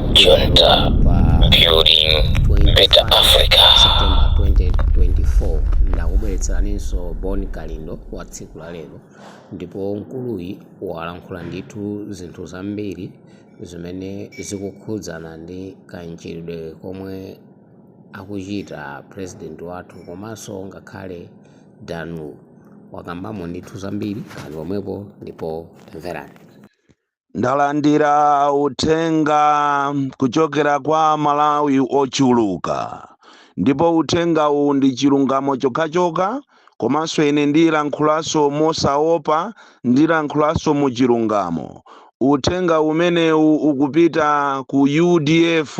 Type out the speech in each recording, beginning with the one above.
junta building better Africa. September 2024 ndakubweretseraninso Boni Kalindo wa tsiku la lero, ndipo mkuluyi walankhula ndithu zinthu zambiri zimene zikukhudzana ndi kanchitidwe komwe akuchita president wathu komanso ngakhale Danu wakambamo ndithu zambiri kali pomwepo, ndipo tamverani. Ndalandira uthenga kuchokera kwa Malawi ochuluka, ndipo uthenga uwu ndi chilungamo chokhachoka, komanso ine ndilankhulanso mosaopa, ndilankhulanso mu chilungamo. Uthenga umenewu ukupita ku UDF,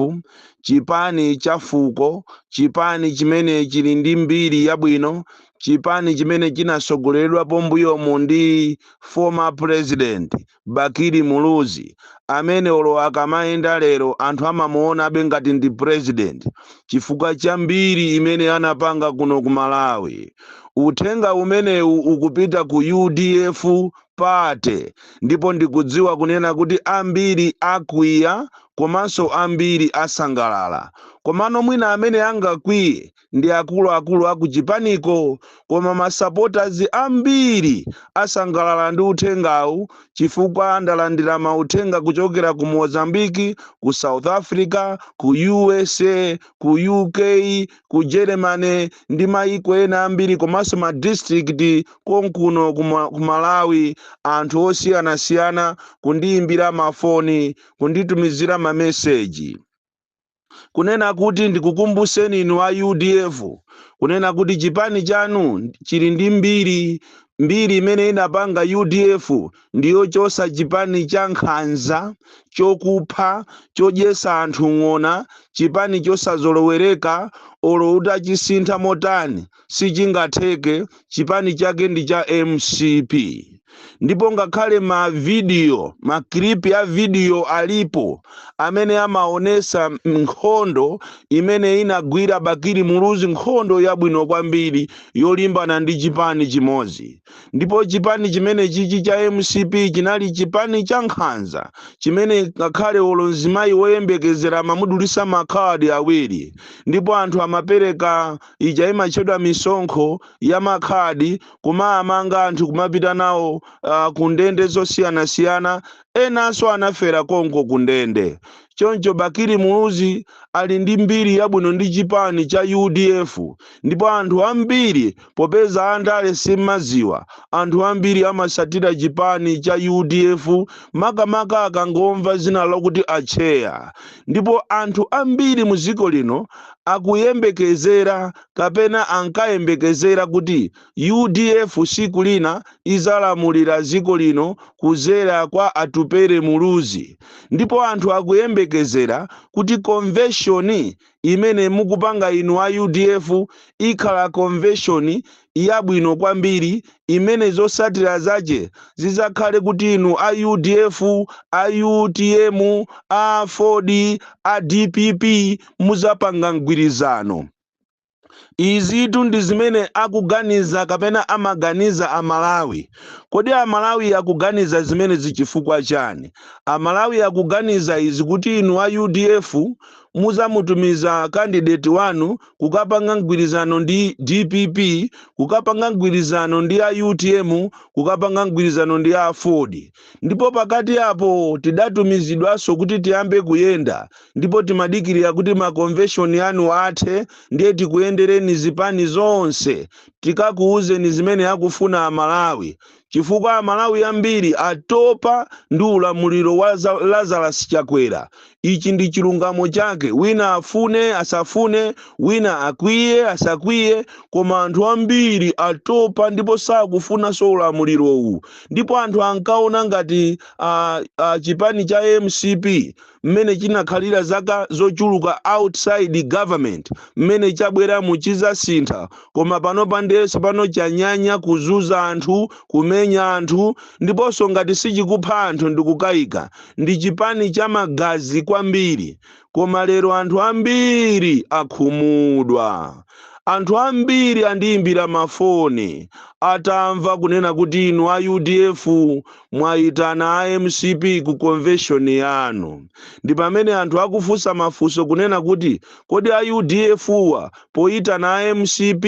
chipani cha fuko, chipani chimene chili ndi mbiri yabwino, chipani chimene chinasogoleredwa pombuyomu ndi former president Bakiri Muluzi, amene olo akamayenda lero anthu amamuonabe ngati ndi president chifukwa cha mbiri imene anapanga kuno ku Malawi. Uthenga umenewu ukupita ku UDF pate, ndipo ndikudziwa kunena kuti ambiri akwiya komanso ambiri asangalala. Komano mwina amene angakwiye ndi akuluakulu akuchipaniko, koma masupporters ambiri asangalala ndi uthengawu chifukwa ndalandira mauthenga kuchokera ku Mozambique, ku South Africa, ku USA, ku UK, ku Germany ndi maiko ena ambiri, komanso ma district konkuno ku Malawi, anthu osiyanasiyana kundiyimbira mafoni, kunditumizira ma message kunena kuti ndikukumbuseni inu a UDF kunena kuti chipani chanu chili ndi mbiri imene inapanga UDF ndiyo chosa chipani cha nkhanza, chokupha, chodyesa anthu ng'ona, chipani chosazolowereka. Olo utachisintha motani sichingatheke, chipani chake ndi cha MCP. Ndipo ngakhale ma clip ya video alipo amene amaonesa nkhondo imene inagwira Bakiri Muluzi, nkhondo yabwino kwambiri yolimbana ndi chipani chimozi. Ndipo chipani chimene chichi cha MCP chinali chipani cha nkhanza chimene ngakhale olo mzimayi woyembekezera amamudulisa makhadi awiri, ndipo anthu amapereka ija imatchedwa misonkho ya makhadi kumamanga anthu kumapita nawo ku ndende zosiyanasiyana, enanso anafera konko ku ndende. Choncho Bakiri Muluzi ali ndi mbiri yabwino ndi chipani cha UDF, ndipo anthu ambiri popeza andale simaziwa, anthu ambiri amasatira chipani cha UDF makamaka akangomva zina lokuti acheya. Ndipo anthu ambiri mu dziko lino akuyembekezera kapena ankayembekezera kuti UDF siku lina izalamulira dziko lino kuzera kwa Atupere Muluzi, ndipo anthu akuyembekezera kuti convention imene mukupanga inu a UDF ikhala convention yabwino kwambiri, imene zosatira zache zizakhale kuti inu a UDF, a UTM, a FORD, a DPP muzapanga mgwirizano. Izitu ndi zimene akuganiza kapena amaganiza Amalawi. Kodi Amalawi akuganiza zimene zichifukwa chani? Amalawi akuganiza izi kuti inu a UDF muzamutumiza candidate wanu kukapanga mgwirizano ndi DPP, kukapanga mgwirizano ndi a UTM, kukapanga mgwirizano ndi a FORD. Ndipo pakati apo tidatumizidwanso kuti tiyambe kuyenda, ndipo timadikirira kuti ma convention yanu athe ndiye tikuyendereni zipani zonse tikakuuzeni zimene akufuna Amalawi. Chifukwa Amalawi ambiri atopa ndi ulamuliro wa Lazarus Chakwera. Ichi ndi chilungamo chake, wina afune asafune, wina akwiye asakwiye, koma anthu ambiri atopa ndipo sakufuna so ulamuliro uwu. Ndipo anthu ankaona ngati chipani cha MCP mmene chinakhalira zaka zochuluka outside government, mmene chabwera muchizasintha, koma panopa ndeso pano chanyanya kuzuza anthu, kumenya anthu, ndiponso ngati sichikupha anthu ndikukayika. Ndi chipani cha magazi kwambiri, koma lero anthu ambiri akhumudwa. Anthu ambiri andiyimbira mafoni, atamva kunena kuti inu a UDF mwayitana a MCP ku convention yanu. Ndi pamene anthu akufunsa mafunso kunena kuti kodi a UDF wa poyitana a MCP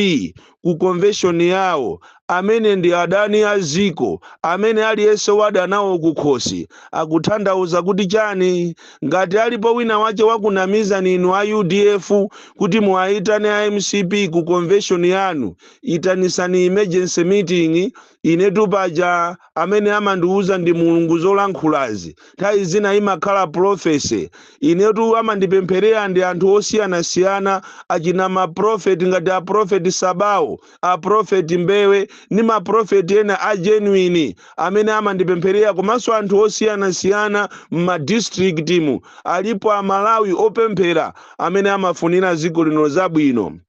ku convention yawo amene ndi adani a ziko, amene aliyense wadanawo kukhosi, akutanthauza kuti chani? Ngati alipo wina wache wakunamiza ninu a UDF kuti muwayitane a MCP ku convention yanu, itanisani emergency meeting. Inetu paja amene amandiuza ndi mulungu zolankhulazi, nthawi zina imakhala prophecy. Inetu amandipempherera ndi anthu osiyanasiyana, achina maprofeti ngati a prophet Sabawo, a prophet Mbewe, ni maprofeti ena a genuine amene amandipempherera, komanso anthu osiyanasiyana m'madistrict mu. Alipo a Malawi opemphera amene amafunira ziko lino zabwino.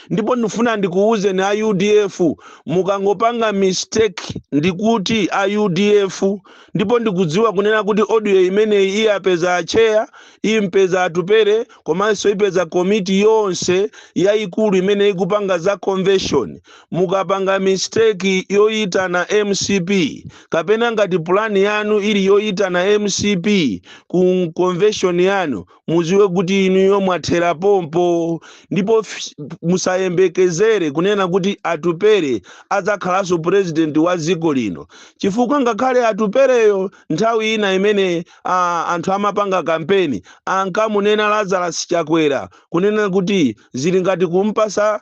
Ndipo ndifuna ndikuuze na UDF, mukangopanga mistake ndikuti a UDF, ndipo ndikudziwa kunena kuti audio imene iyapeza acheya, impeza atupere, komanso ipeza komiti yonse yayikulu imene ikupanga za convention. Mukapanga mistake yoyitana MCP, kapena ngati plani yanu ili yoyitana MCP ku convention yanu, muziwe kuti inuyo mwathera pompo. Ndipo musayembekezere kunena kuti atupere adzakhalanso president wa ziko lino, chifukwa ngakhale atupereyo nthawi ina imene anthu amapanga kampeni ankamunena Lazarus Chakwera kunena kuti zili ngati kumpasa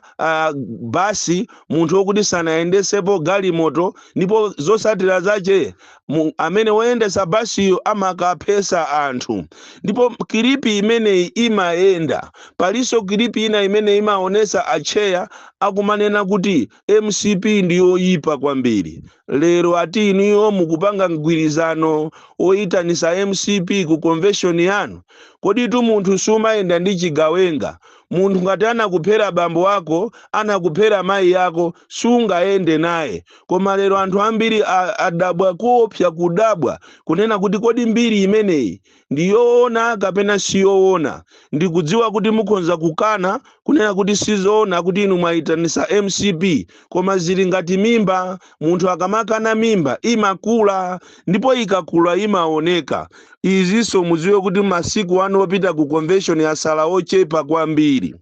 basi munthu wokuti sanayendesepo galimoto, ndipo zosatira zache amene woyendesa basiyo amakaphesa anthu. Ndipo kilipi imeneyi imayenda, paliso kilipi ina imene imaonesa acheya akumanena kuti MCP ndiyo yipa kwambiri. Lero ati inuyo mukupanga mgwirizano oyitanisa MCP ku convention yanu, kodi tu munthu sumayenda ndi chigawenga? Munthu ngati anakuphera bambo wako, anakuphera mayi yako, sungayende naye. Koma lero anthu ambiri adabwa kuopsa kudabwa kunena kuti kodi mbiri imeneyi ndiyoona kapena siyoona. Ndikudziwa kuti mukhonza kukana kunena kuti sizoona kuti inu mwayitanisa MCP, koma zili ngati mimba. Munthu akamakana mimba imakula, ndipo ikakula imaoneka. Izinso muziwe kuti masiku anu opita ku convention yasala ochepa kwambiri.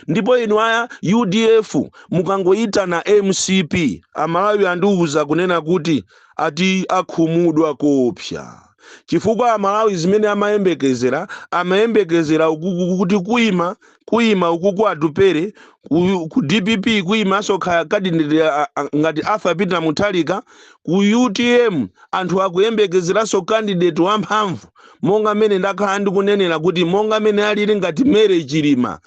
Ndipo inu aya UDF mukangoyitana MCP, Amalawi andiuza kunena kuti ati akhumudwa koopsa. Chifukwa Amalawi zimene amayembekezera kuti kuima ukuku atupere, ku DPP kuimaso candidate ngati Arthur Peter Mutharika, ku UTM anthu akuyembekezeraso candidate wamphamvu, monga mene ndakhala ndikunenera kuti monga mene alili ngati Mary Chilima.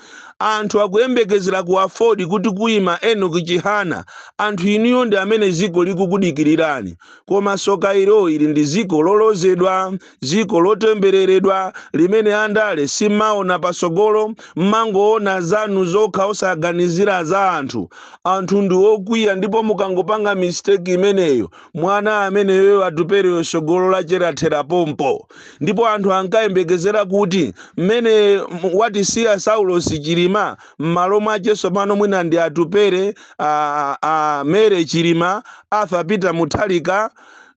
Anthu akuyembekezera ku afford kuti kuima Enoch Chihana. Anthu iniyo ndi amene ziko likukudikirirani, koma soka ilo ili ndi ziko lolozedwa, ziko lotembereredwa, limene andale simaona pasogolo, mmangoona zanu zokha osaganizira za anthu. Anthu ndi okwiya, ndipo mukangopanga mistake imeneyo, mwana ameneyo atupereyo sogolo lathera pompo. Ndipo anthu ankayembekezera kuti mmene watisiya Saulos Chilima, m'malo mwache sopano mwina ndi atupere Mary Chilima, Arthur Peter Mutharika.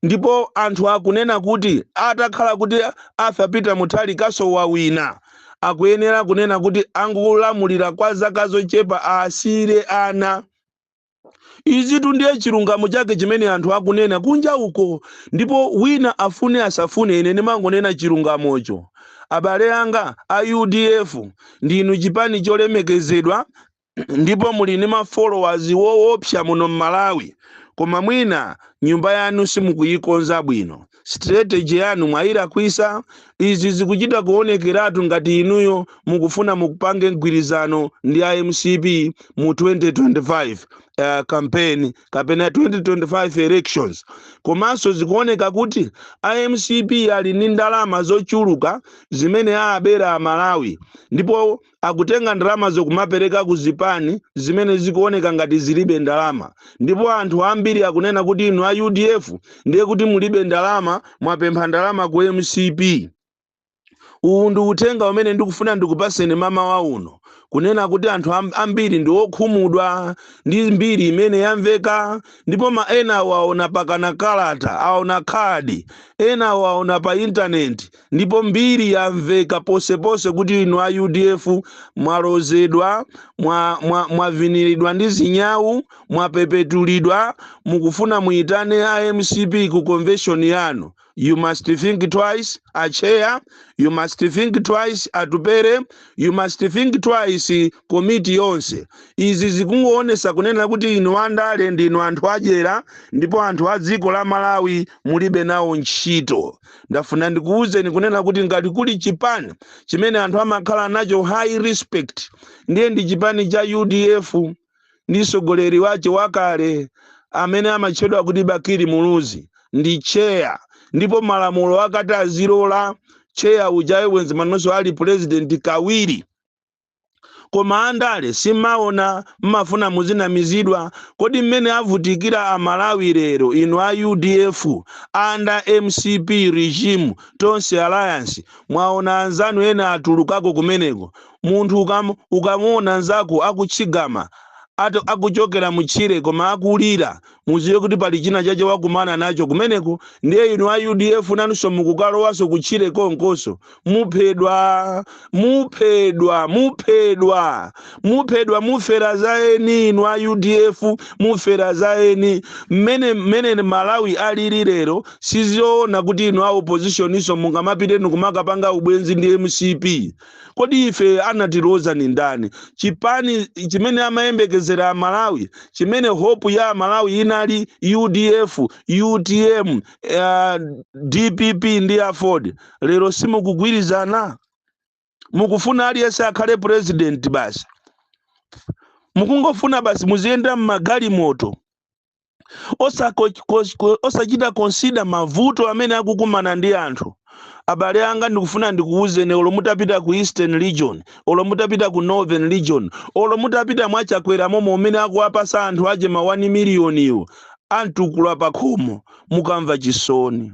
Ndipo anthu akunena kuti atakhala kuti Arthur Peter Mutharika so wawina, akuyenera kunena kuti angulamulira kwa zaka zochepa asire ana. Izitu ndiye chilungamo chake chimene anthu akunena kunja uko. Ndipo wina afune asafune, ine ndimangonena chilungamocho. Abale anga a UDF, ndinu chipani cholemekezedwa, ndipo muli ndi ma followers woopsa muno Malawi, koma mwina nyumba yanu simukuyikonza bwino, strategy yanu mwayirakwisa. Izi zikuchita kuonekeratu ngati inuyo mukufuna mukupange mgwirizano ndi MCP mu 2025 campaign kapena 2025 elections. Komanso zikuoneka kuti MCP ali ndi ndalama zochuluka zimene abera Malawi, ndipo akutenga ndalama zokumapereka ku zipani zimene zikuoneka ngati zilibe ndalama. Ndipo anthu ambiri akunena kuti inu a UDF ndiye kuti mulibe ndalama, mwapempha ndalama ku MCP. Uwu ndi uthenga umene ndikufuna ndikupaseni mama wa uno, kunena kuti anthu ambiri ndi okhumudwa ndi mbiri imene yamveka, ndipo ena waona pakana kalata, aona khadi, ena waona pa intaneti, ndipo mbiri yamveka posepose kuti inu a UDF mwalozedwa, mwaviniridwa ndi zinyawu, mwapepetulidwa, mukufuna muitane a MCP ku convention yanu. You must think twice, Acheya. You must think twice, Atupere. You must think twice, komiti yonse. Izi zikungoonesa kunena kuti inu andale ndi inu anthu adyera, ndipo anthu a dziko la Malawi mulibe nawo ntchito. Ndafuna ndikuwuzeni kunena kuti ngati kuli chipani chimene anthu amakhala nacho high respect, ndiye ndi chipani cha UDF ndi mtsogoleri wace wakale amene amatchedwa kuti Bakiri Muluzi ndi Cheya. Ndipo malamulo akati azilola Cheya ujaye wenzi manonso ali president kawiri. Koma andale simaona mmafuna muzinamizidwa. Kodi mmene avutikira amalawi lero inu a UDF under MCP regime tonse alliance, mwaona anzanu ena atulukako kumeneko. Munthu ukamuona nzako akuchigama akuchokera muchire koma akulira, muziwe kuti pali china chache wakumana nacho kumeneko. Ndiye inu a UDF nanunso mukukalowaso kuchire konkoso, muphedwa, mufera zaeni. Inu a UDF mufera zaeni. Mmene Malawi alili lero siziona kuti inu a opposition iso mungamapiteni kumakapanga ubwenzi ndi MCP. Kodi ife anatiloza ni ndani? Chipani chimene amayembekezera Malawi, chimene hope ya Malawi inali UDF, UTM, DPP ndi Afford, lero simukugwirizana. Mukufuna aliyense akhale president basi. Mukungofuna basi muziyenda mmagali moto. Osachita consider mavuto amene akukumana ndi anthu. Abale anga ndikufuna ndikuwuzeni, olo mutapita ku Eastern Region, olo mutapita ku Northern Region, olo mutapita mwachakwera momo umene akuwapasa anthu aje ma 1 million iwo, antukula pakhomo, mukamva chisoni.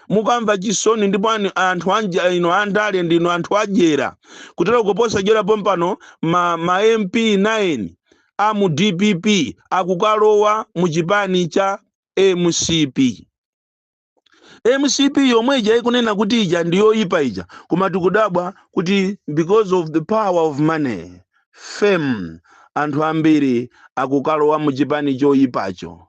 Mukamva chisoni, ndipo anthu anja ino andale ndino anthu adyera. Kutero kuposa jera pompano ma MP 9 amu DPP akukalowa mu chipani cha MCP. MCP yomwe ija ikunena kuti ija ndiyo ipa ija, koma tikudabwa kuti because of the power of money, fame, anthu ambiri akukalowa mu chipani choyipacho.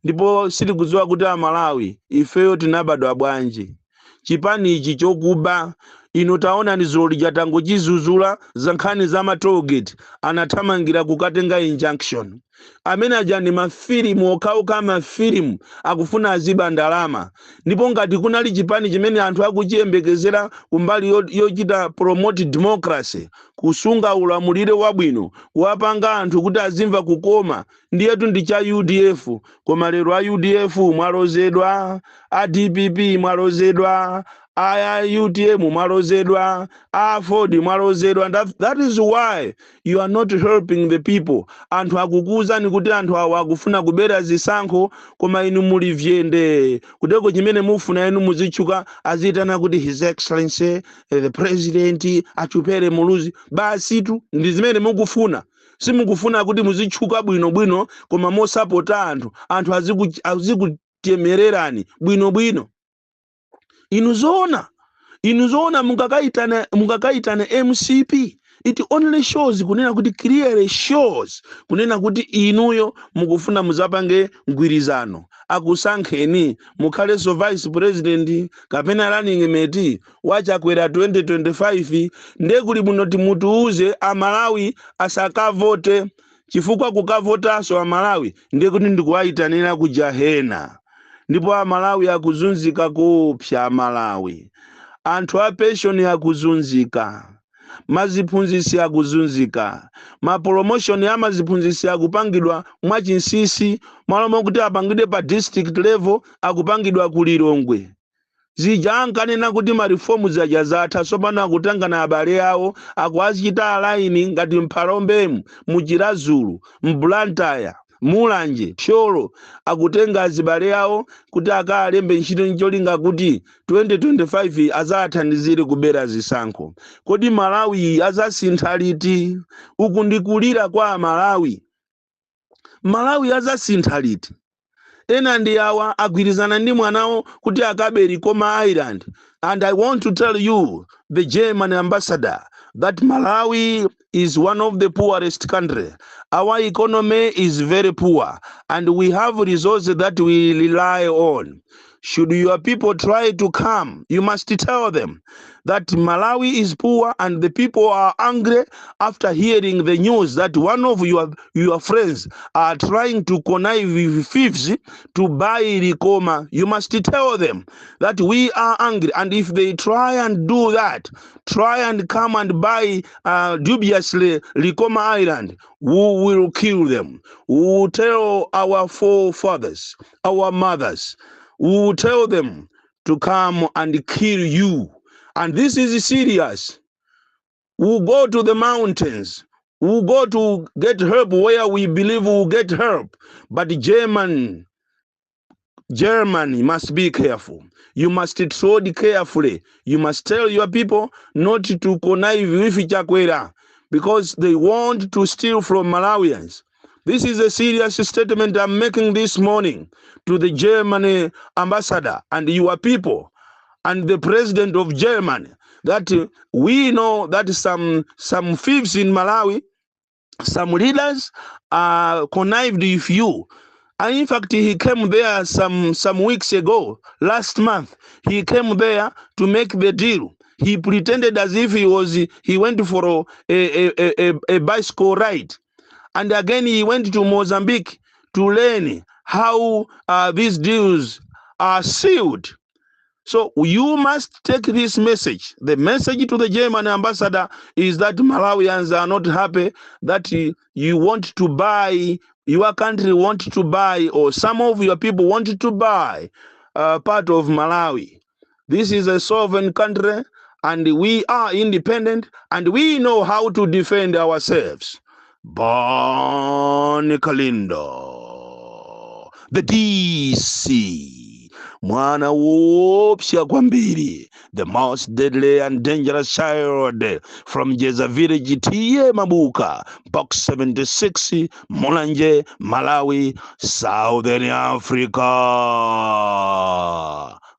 Ndipo sitikudziwa kuti Amalawi ifeyo tinabadwa bwanji. Chipani ichi chokuba ino taona nizolo jatango chizuzula za nkhani za matogeti anathamangira kukatenga injunction. Amene aja ni mafilimu okauka mafilimu akufuna aziba ndalama. Ndipo ngati kunali chipani chimene anthu akuchiyembekezera kumbali yochita promote democracy, kusunga ulamuliro wabwino, kuwapanga anthu kuti azimva kukoma, ndiyetu ndi cha UDF. Koma lero a UDF mwalozedwa, a DPP mwalozedwa, a UTM mwalozedwa, a Ford mwalozedwa. That is why you are not helping the people. Anthu akukuzani kuti anthu awa akufuna kubera zisankho, koma inu muli vyende. Kuteko chimene mufuna inu muzichuka azitana kuti His Excellency the President achupere Muluzi. Basi tu ndi zimene mukufuna. Simukufuna kuti muzichuka bwino koma mosapota anthu azikutemererani bwino. Inu zona mungakaitana MCP. It only shows kunena kuti clearly shows kunena kuti inuyo mukufuna muzapange mgwirizano. Akusankheni mukhale so vice president kapena running mate wachakwera 2025. Ndekuli munoti mutuuze Amalawi asakavote, chifukwa kukavotaso Amalawi ndekuti ndikuwaitanira kujahena. Ndipo Amalawi akuzunzika kupsha. Amalawi anthu a pension akuzunzika, maziphunzisi akuzunzika, ma promotion ya maziphunzisi akupangidwa mwachinsisi, malo kuti apangidwe pa district level akupangidwa ku Lilongwe. Zija ankanena kuti ma reforms aja zatha, sopano akutanga na abale awo akuachita line ngati Mphalombe, Muchirazulu, Mblantyre, mulanje Pyolo akutenga azibale awo kuti akalembe ntchito ncholinga kuti 2025 azathandizire kubera zisankho. Kodi Malawi azasintha liti? Uku ndikulira kwa Malawi. Malawi azasintha liti? Ena ndi awa agwirizana ndi mwanawo kuti akaberi koma Ireland. And I want to tell you, the German ambassador, that Malawi is one of the poorest countries. Our economy is very poor and we have resources that we rely on. Should your people try to come, you must tell them that Malawi is poor and the people are angry after hearing the news that one of your friends are trying to connive with thieves to buy Likoma. You must tell them that we are angry, and if they try and do that, try and come and buy dubiously Likoma Island, we will kill them. We will tell our forefathers, our mothers, we will tell them to come and kill you. And this is serious. We'll go to the mountains. We'll go to get help where we believe we'll get help. But Germany must be careful. You must tread carefully. You must tell your people not to connive with Chakwera because they want to steal from Malawians. This is a serious statement I'm making this morning to the German ambassador and your people and the president of Germany, that we know that some thieves in Malawi, some leaders are connived with you. And in fact, he came there some weeks ago, last month. He came there to make the deal. He pretended as if he went for a bicycle ride. And again, he went to Mozambique to learn how these deals are sealed. So you must take this message. The message to the German ambassador is that Malawians are not happy that you want to buy, your country want to buy, or some of your people want to buy part of Malawi. This is a sovereign country and we are independent and we know how to defend ourselves. Boni Kalindo, the DC, mwana wopsya kwambiri, the most deadly and dangerous child from Jeza Village, Tiye Mabuka, Box 76, Mulanje, Malawi, Southern Africa.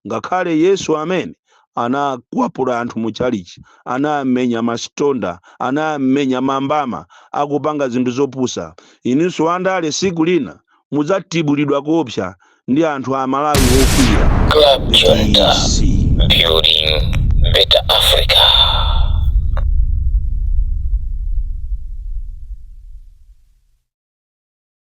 Ngakhale Yesu amen. Anakwapula anthu muchalichi, anamenya mastonda, anamenya mambama, akupanga zinthu zopusa. Inunso andale siku lina mudzatibulidwa kopsa ndi anthu a Malawi ofira. Club Junta, building better Africa.